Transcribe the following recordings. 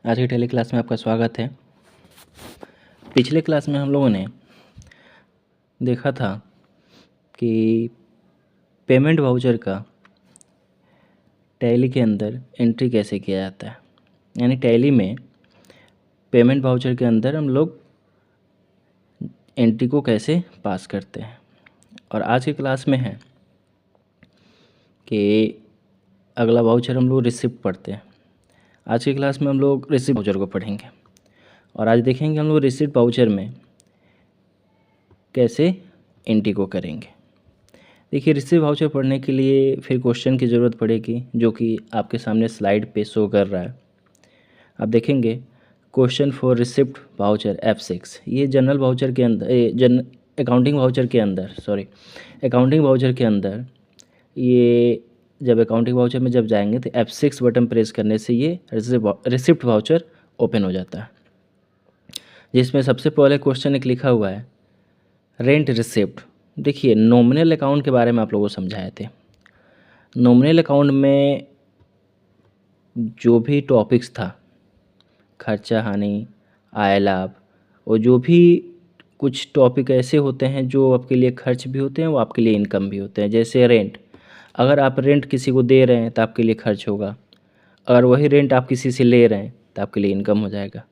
आज की tele class में आपका स्वागत है। पिछले क्लास में हम लोगों ने देखा था कि पेमेंट वाउचर का टैली के अंदर एंट्री कैसे किया जाता है, यानी टैली में पेमेंट वाउचर के अंदर हम लोग एंट्री को कैसे पास करते हैं। और आज की क्लास में है कि अगला वाउचर हम लोग रिसिप्ट पढ़ते हैं। आज की क्लास में हम लोग रिसिप्ट वाउचर को पढ़ेंगे और आज देखेंगे हम लोग रिसिप्ट वाउचर में कैसे एंट्री को करेंगे। देखिए, रिसिप्ट वाउचर पढ़ने के लिए फिर क्वेश्चन की ज़रूरत पड़ेगी, जो कि आपके सामने स्लाइड पे शो कर रहा है। आप देखेंगे question for receipt voucher F6। ये जनरल वाउचर के अंदर अकाउंटिंग वाउचर के अंदर ये जब अकाउंटिंग वाउचर में जब जाएंगे तो F6 बटन प्रेस करने से ये रिसिप्ट वाउचर ओपन हो जाता है, जिसमें सबसे पहले क्वेश्चन एक लिखा हुआ है रेंट रिसिप्ट। देखिए, नॉमिनल अकाउंट के बारे में आप लोगों को समझाए थे। नॉमिनल अकाउंट में जो भी टॉपिक्स था, खर्चा हानि, आय लाभ, और जो भी कुछ टॉपिक ऐसे होते हैं जो आपके लिए खर्च भी होते हैं, वो आपके लिए इनकम भी होते हैं। जैसे रेंट, अगर आप रेंट किसी को दे रहे हैं तो आपके लिए खर्च होगा, अगर वही रेंट आप किसी से ले रहे हैं तो आपके लिए इनकम हो जाएगा।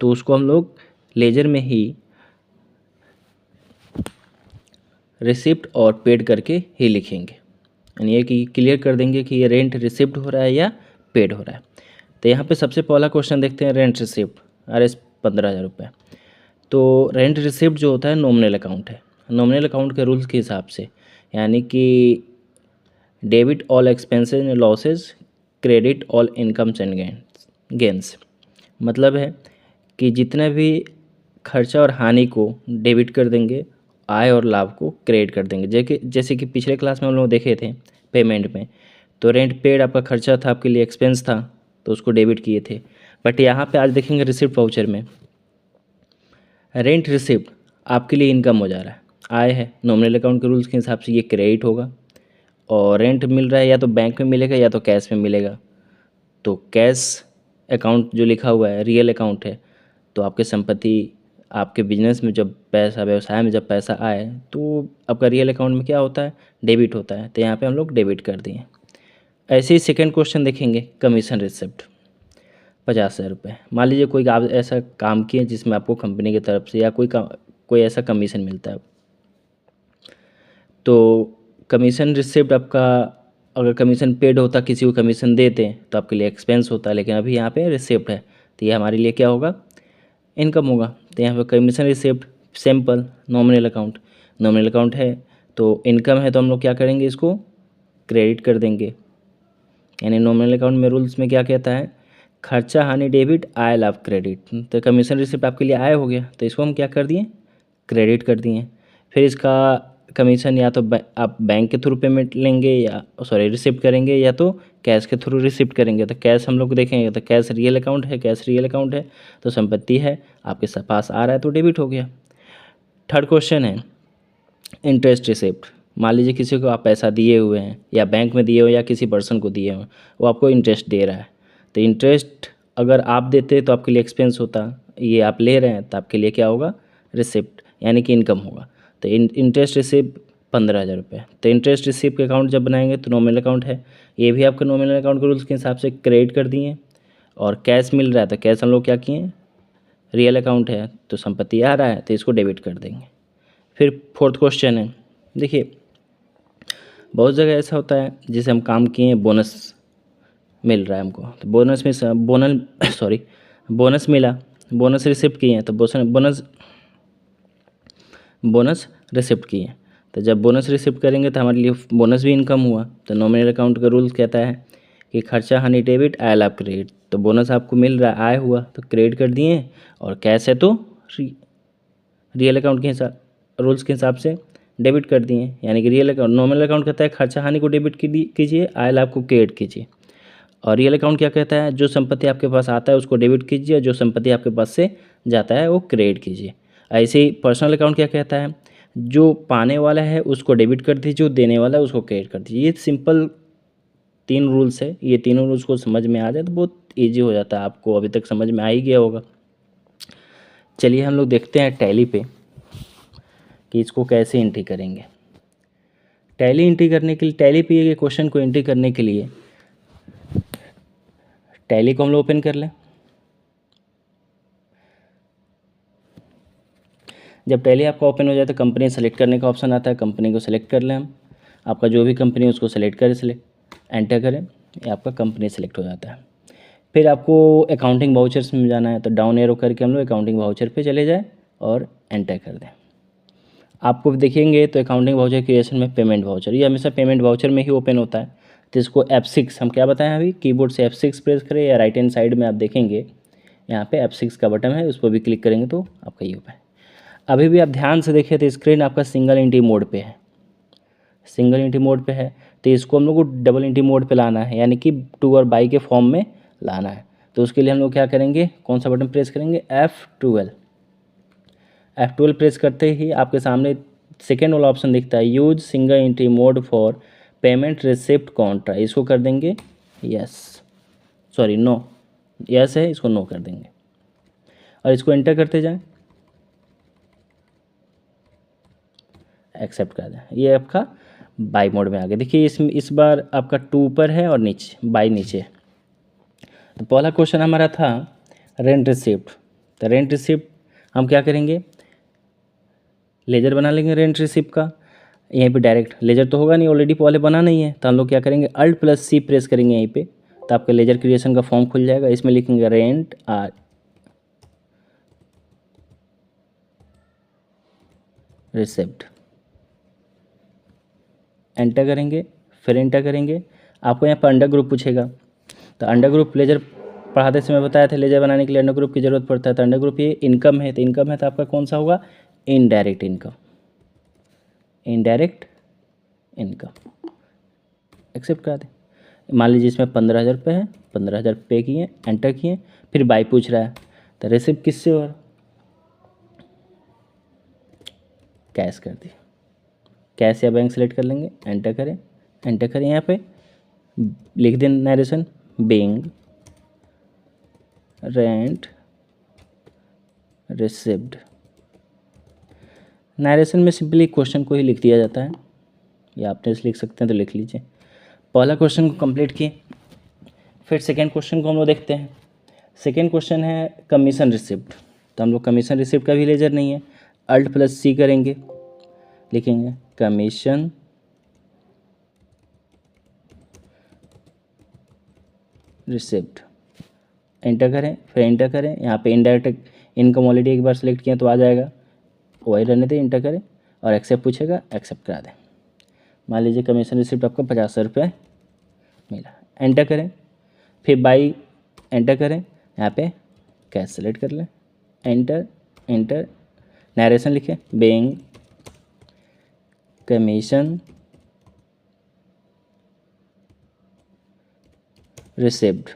तो उसको हम लोग लेजर में ही रिसिप्ट और पेड करके ही लिखेंगे, यानी ये कि क्लियर कर देंगे कि ये रेंट रिसिप्ट हो रहा है या पेड हो रहा है। तो यहाँ पे सबसे पहला क्वेश्चन देखते हैं, रेंट रिसिप्ट RS 15,000 रुपये। तो रेंट रिसिप्ट जो होता है नॉमिनल अकाउंट है। नॉमिनल अकाउंट के रूल्स के हिसाब से, यानी कि debit all expenses and losses, credit all incomes and gains. मतलब है कि जितने भी खर्चा और हानि को डेबिट कर देंगे, आय और लाभ को क्रेडिट कर देंगे। जैसे कि पिछले क्लास में हम लोग देखे थे पेमेंट में, तो रेंट पेड आपका खर्चा था, आपके लिए एक्सपेंस था, तो उसको डेबिट किए थे। बट यहाँ पे आज देखेंगे रिसिप्ट वाउचर में रेंट रिसिप्ट आपके लिए इनकम हो जा रहा है, आय है। नॉमिनल अकाउंट के रूल्स के हिसाब से ये क्रेडिट होगा, और रेंट मिल रहा है या तो बैंक में मिलेगा या तो कैश में मिलेगा। तो कैश अकाउंट जो लिखा हुआ है रियल अकाउंट है, तो आपके संपत्ति, आपके बिजनेस में जब पैसा, व्यवसाय में जब पैसा आए तो आपका रियल अकाउंट में क्या होता है, डेबिट होता है। तो यहाँ पे हम लोग डेबिट कर दिए। ऐसे ही सेकंड क्वेश्चन देखेंगे, कमीशन रिसिप्ट 50,000 रुपये। मान लीजिए कोई आप ऐसा काम किए जिसमें आपको कंपनी की तरफ से या कोई ऐसा कमीशन मिलता है, तो कमीशन रिसिप्ट आपका, अगर कमीशन पेड होता, किसी को कमीशन देते तो आपके लिए एक्सपेंस होता, लेकिन अभी यहाँ पे रिसिप्ट है तो ये हमारे लिए क्या होगा, इनकम होगा। तो यहाँ पे commission receipt simple nominal account है, तो इनकम है तो हम लोग क्या करेंगे, इसको क्रेडिट कर देंगे। यानी नॉमिनल अकाउंट में रूल्स में क्या कहता है, खर्चा हानि डेबिट, आय लाभ क्रेडिट। तो कमीशन रिसिप्ट आपके लिए आय हो गया, तो इसको हम क्या कर दिए, क्रेडिट कर दिए। फिर इसका कमीशन या तो आप बैंक के थ्रू पेमेंट लेंगे या रिसिप्ट करेंगे, या तो कैश के थ्रू रिसिप्ट करेंगे। तो कैश हम लोग देखेंगे तो कैश रियल अकाउंट है, तो संपत्ति है आपके पास आ रहा है तो डेबिट हो गया। थर्ड क्वेश्चन है इंटरेस्ट रिसिप्ट। मान लीजिए किसी को आप पैसा दिए हुए हैं, या बैंक में दिए हुए या किसी पर्सन को दिए हुए, वो आपको इंटरेस्ट दे रहा है। तो इंटरेस्ट अगर आप देते तो आपके लिए एक्सपेंस होता, ये आप ले रहे हैं तो आपके लिए क्या होगा, रिसिप्ट, यानी कि इनकम होगा। तो इंटरेस्ट रिसिप्ट 15,000 रुपये। तो इंटरेस्ट रिसिप्ट के अकाउंट जब बनाएंगे तो नॉमिनल अकाउंट है, ये भी आपका नॉमिनल अकाउंट के रूल्स के हिसाब से क्रेडिट कर दिए। और कैश मिल रहा है तो कैश हम लोग क्या किए, रियल अकाउंट है तो संपत्ति आ रहा है तो इसको डेबिट कर देंगे। फिर फोर्थ क्वेश्चन है, देखिए बहुत जगह ऐसा होता है जिसे हम काम किए, बोनस मिल रहा है हमको, तो बोनस मिला, बोनस रिसिप्ट किए हैं तो बोनस रिसिप्ट किए। तो जब बोनस रिसिप्ट करेंगे तो हमारे लिए बोनस भी इनकम हुआ। तो नॉमिनल अकाउंट का रूल्स कहता है कि खर्चा हानि डेबिट, आय लाभ क्रेडिट। तो बोनस आपको मिल रहा है, आय हुआ तो क्रेडिट कर दिए, और कैश है तो रियल अकाउंट के हिसाब, रूल्स के हिसाब से डेबिट कर दिए। यानी कि रियल अकाउंट, नॉमिनल अकाउंट कहता है खर्चा हानि को डेबिट कीजिए, आय लाभ को क्रेडिट कीजिए। और रियल अकाउंट क्या कहता है, जो संपत्ति आपके पास आता है उसको डेबिट कीजिए, और जो संपत्ति आपके पास से जाता है वो क्रेडिट कीजिए। ऐसे ही पर्सनल अकाउंट क्या कहता है, जो पाने वाला है उसको डेबिट कर दीजिए, जो देने वाला है उसको क्रेडिट कर दीजिए। ये सिंपल 3 रूल्स है, ये तीनों रूल्स को समझ में आ जाए तो बहुत ईजी हो जाता है, आपको अभी तक समझ में आ ही गया होगा। चलिए हम लोग देखते हैं टैली पे कि इसको कैसे एंट्री करेंगे। टैली एंट्री करने के लिए, टैली पे ये क्वेश्चन को एंट्री करने के लिए टैली को हम लोग ओपन कर लें। जब टैली आपका ओपन हो जाए तो कंपनी सेलेक्ट करने का ऑप्शन आता है, कंपनी को सेलेक्ट कर लें हम। आपका जो भी कंपनी है उसको सेलेक्ट करें, एंटर करें, ये आपका कंपनी सेलेक्ट हो जाता है। फिर आपको अकाउंटिंग वाउचर्स में जाना है, तो डाउन एरो करके हम लोग अकाउंटिंग वाउचर पे चले जाएं और एंटर कर दें। आपको देखेंगे तो अकाउंटिंग वाउचर क्रिएशन में पेमेंट वाउचर, ये हमेशा पेमेंट वाउचर में ही ओपन होता है। तो इसको F6 हम क्या बताएं अभी, कीबोर्ड से F6 प्रेस करें, या राइट हैंड साइड में आप देखेंगे यहाँ पे F6 का बटन है, उस पर भी क्लिक करेंगे तो आपका ये ओपन है। अभी भी आप ध्यान से देखिए तो स्क्रीन आपका सिंगल एंट्री मोड पे है, सिंगल एंट्री मोड पे है। तो इसको हम लोग को डबल एंट्री मोड पे लाना है, यानी कि टू और बाई के फॉर्म में लाना है। तो उसके लिए हम लोग क्या करेंगे, कौन सा बटन प्रेस करेंगे, F12 प्रेस करते ही आपके सामने सेकेंड वाला ऑप्शन दिखता है, use single entry mode for payment receipt Contra, इसको कर देंगे यस, सॉरी नो, यस है, इसको नो कर देंगे और इसको एंटर करते जाएं, एक्सेप्ट कर दें। ये आपका बाई मोड में आ गया। देखिए इसमें इस बार आपका 2 ऊपर है और नीचे बाई नीचे। तो पहला क्वेश्चन हमारा था रेंट रिसिप्ट। तो रेंट रिसिप्ट हम क्या करेंगे, लेजर बना लेंगे रेंट रिसिप्ट का। यहीं पे डायरेक्ट लेजर तो होगा नहीं, ऑलरेडी पहले बना नहीं है, तो हम लोग क्या करेंगे Alt+C प्रेस करेंगे यहीं पे, तो आपका लेजर क्रिएशन का फॉर्म खुल जाएगा। इसमें लिखेंगे रेंट रिसिप्ट, एंटर करेंगे, फिर एंटर करेंगे। आपको यहाँ पर अंडर ग्रुप पूछेगा, तो अंडर ग्रुप लेजर पढ़ाते समय बताया था, लेजर बनाने के लिए अंडर ग्रुप की जरूरत पड़ता है। तो अंडर ग्रुप ये इनकम है, तो इनकम है तो आपका कौन सा होगा, indirect income, indirect income, accept करा दें। मान लीजिए इसमें 15,000 रुपये है, 15,000 पे किए, एंटर किए, फिर बाई पूछ रहा है, तो रिसिप्ट किससे हो रहा, कैश कर दी, कैश या बैंक सेलेक्ट कर लेंगे, एंटर करें, एंटर करें, यहाँ पे लिख दें narration being rent receipt. Narration में सिंपली क्वेश्चन को ही लिख दिया जाता है, या आप टेस्ट लिख सकते हैं तो लिख लीजिए। पहला क्वेश्चन को कंप्लीट किए, फिर सेकेंड क्वेश्चन को हम लोग देखते हैं। सेकेंड क्वेश्चन है कमीशन रिसिप्ट। तो हम लोग कमीशन रिसिप्ट का भी लेजर नहीं है, Alt+C करेंगे, लिखेंगे कमीशन रिसिप्ट, एंटर करें, फिर एंटर करें। यहाँ पे इनडायरेक्ट इनकम ऑलरेडी एक बार सेलेक्ट किया तो आ जाएगा, वही रहने दें, एंटर करें और एक्सेप्ट पूछेगा, एक्सेप्ट करा दें। मान लीजिए कमीशन रिसिप्ट आपको 50,000 रुपये मिला, एंटर करें, फिर बाई एंटर करें, यहाँ पे कैश सेलेक्ट कर लें, एंटर, एंटर, नरेशन लिखें being commission receipt,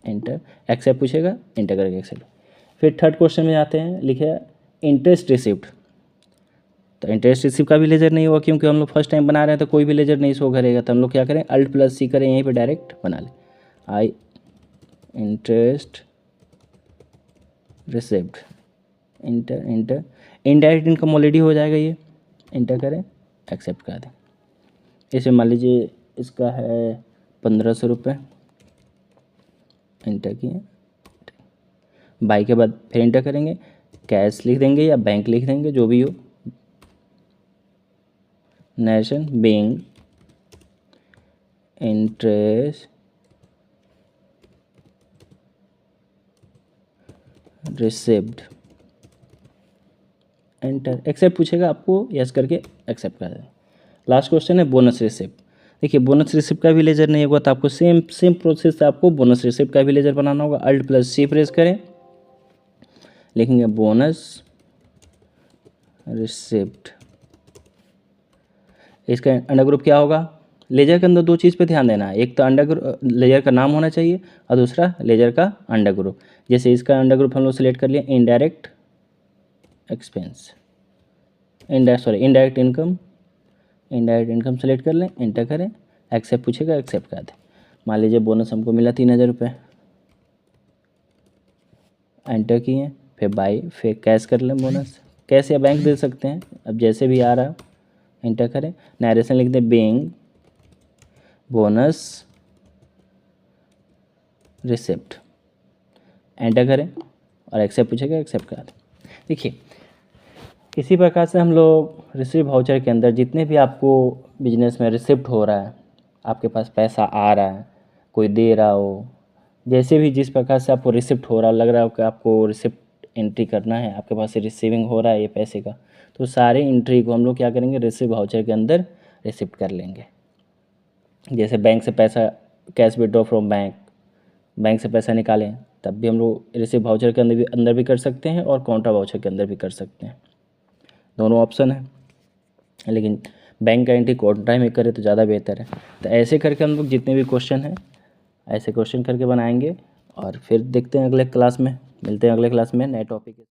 enter, accept पूछेगा, एंटर करके एक्सेप्ट। फिर थर्ड क्वेश्चन में जाते हैं, लिखे इंटरेस्ट रिसिप्ट। तो इंटरेस्ट रिसिप्ट का भी लेजर नहीं होगा, क्योंकि हम लोग फर्स्ट टाइम बना रहे हैं तो कोई भी लेजर नहीं शो करेगा। तो हम लोग क्या करें, Alt+C करें, यहीं पे डायरेक्ट बना लें, आई interest receipt, inter, enter, indirect income already हो जाएगा ये, एंटर करें, एक्सेप्ट कर दें। इसे मान लीजिए इसका है 1,500 रुपये, एंटर किए, बाई के बाद फिर एंटर करेंगे, कैश लिख देंगे या बैंक लिख देंगे, जो भी हो, narration being interest receipt, enter, accept पूछेगा, आपको यस करके एक्सेप्ट कर दें। लास्ट क्वेश्चन है बोनस रिसिप्ट। देखिए बोनस रिसिप्ट का भी लेजर नहीं होगा, तो आपको सेम प्रोसेस से आपको बोनस रिसिप्ट का भी लेजर बनाना होगा। Alt+C प्रेस करें, लिखेंगे बोनस रिसिप्ट। इसका अंडर ग्रुप क्या होगा, लेजर के अंदर दो चीज़ पे ध्यान देना है, एक तो अंडर ग्रुप लेजर का नाम होना चाहिए और दूसरा लेजर का अंडर ग्रुप। जैसे इसका अंडर ग्रुप हम लोग सेलेक्ट कर लिए indirect expense, indirect income, indirect income select कर लें, एंटर करें, एक्सेप्ट पूछेगा, एक्सेप्ट कर दें। मान लीजिए बोनस हमको मिला 3,000 रुपये, एंटर किए, फिर बाई, फिर कैश कर लें, बोनस कैश या बैंक दे सकते हैं, अब जैसे भी आ रहा एंटर करें। नरेशन लिख दें बिंग बोनस रिसिप्ट, एंटर करें और एक्सेप्ट पूछेगा, एक्सेप्ट करा दें। देखिए इसी प्रकार से हम लोग रिसिप्ट वाउचर के अंदर जितने भी आपको बिजनेस में रिसिप्ट हो रहा है, आपके पास पैसा आ रहा है, कोई दे रहा हो, जैसे भी जिस प्रकार से आपको रिसिप्ट हो रहा, लग रहा हो कि आपको रिसिप्ट एंट्री करना है, आपके पास से रिसीविंग हो रहा है ये पैसे का, तो सारे एंट्री को हम लोग क्या करेंगे, रिसिप्ट वाउचर के अंदर रिसिप्ट कर लेंगे। जैसे बैंक से पैसा, cash withdraw from bank, bank से पैसा निकालें, तब भी हम लोग रिसिप्ट वाउचर के अंदर भी कर सकते हैं और काउंटर वाउचर के अंदर भी कर सकते हैं, दोनों ऑप्शन है। लेकिन बैंक का एंट्री काउंटर में करें तो ज़्यादा बेहतर है। तो ऐसे करके हम लोग जितने भी क्वेश्चन हैं ऐसे क्वेश्चन करके बनाएंगे और फिर देखते हैं अगले क्लास में, मिलते हैं अगले क्लास में नए टॉपिक।